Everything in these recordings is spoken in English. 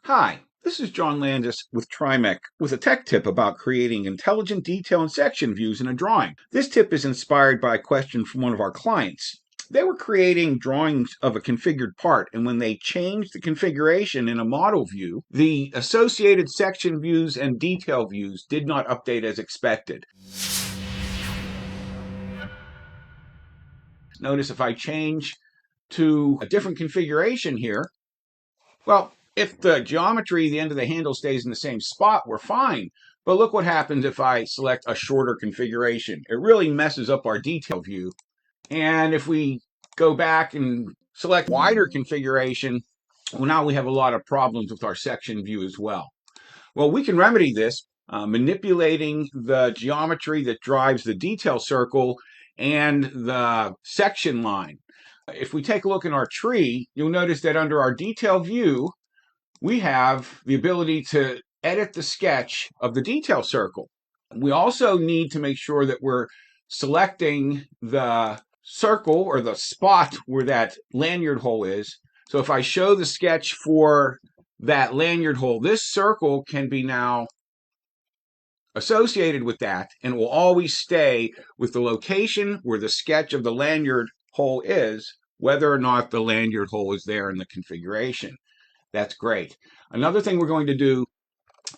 Hi, this is John Landis with TriMech with a tech tip about creating intelligent detail and section views in a drawing. This tip is inspired by a question from one of our clients. They were creating drawings of a configured part, and when they changed the configuration in a model view, the associated section views and detail views did not update as expected. Notice if I change to a different configuration here, well, if the geometry, the end of the handle stays in the same spot, we're fine. But look what happens if I select a shorter configuration. It really messes up our detail view. And if we go back and select wider configuration, well, now we have a lot of problems with our section view as well. Well, we can remedy this manipulating the geometry that drives the detail circle and the section line. If we take a look in our tree, you'll notice that under our detail view, we have the ability to edit the sketch of the detail circle. We also need to make sure that we're selecting the circle or the spot where that lanyard hole is. So if I show the sketch for that lanyard hole, this circle can be now associated with that and will always stay with the location where the sketch of the lanyard hole is, whether or not the lanyard hole is there in the configuration. That's great. Another thing we're going to do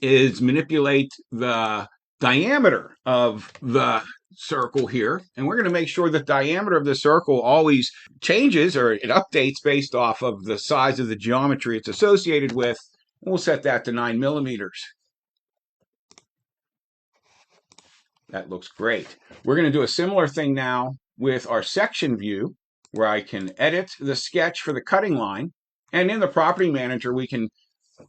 is manipulate the diameter of the circle here. And we're going to make sure the diameter of the circle always changes or it updates based off of the size of the geometry it's associated with. And we'll set that to 9 millimeters. That looks great. We're going to do a similar thing now with our section view, where I can edit the sketch for the cutting line. And in the property manager, we can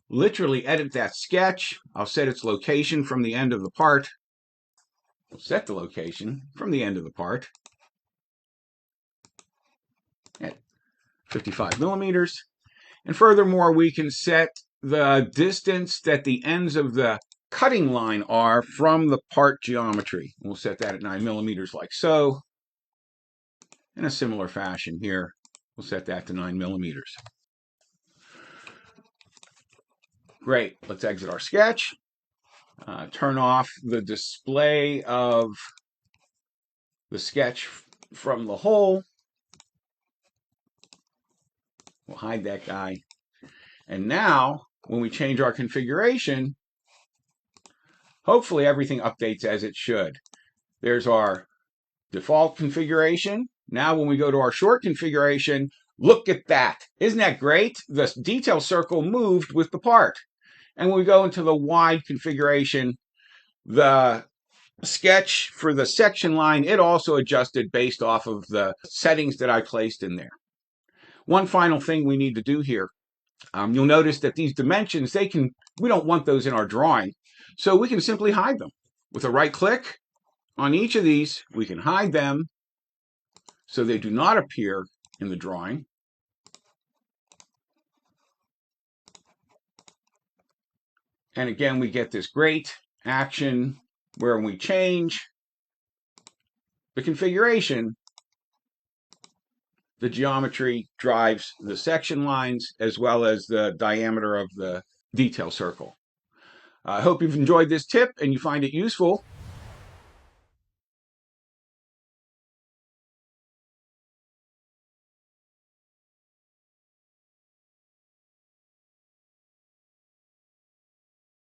literally edit that sketch. I'll set its location from the end of the part. We'll set the location from the end of the part at 55 millimeters. And furthermore, we can set the distance that the ends of the cutting line are from the part geometry. We'll set that at 9 millimeters like so. In a similar fashion here, we'll set that to 9 millimeters. Great. Let's exit our sketch. Turn off the display of the sketch from the hole. We'll hide that guy. And now, when we change our configuration, hopefully everything updates as it should. There's our default configuration. Now when we go to our short configuration, look at that. Isn't that great? The detail circle moved with the part. And when we go into the wide configuration, the sketch for the section line, it also adjusted based off of the settings that I placed in there. One final thing we need to do here. You'll notice that these dimensions, we don't want those in our drawing. So we can simply hide them. With a right click on each of these, we can hide them so they do not appear in the drawing. And again, we get this great action where when we change the configuration, the geometry drives the section lines as well as the diameter of the detail circle. I hope you've enjoyed this tip and you find it useful.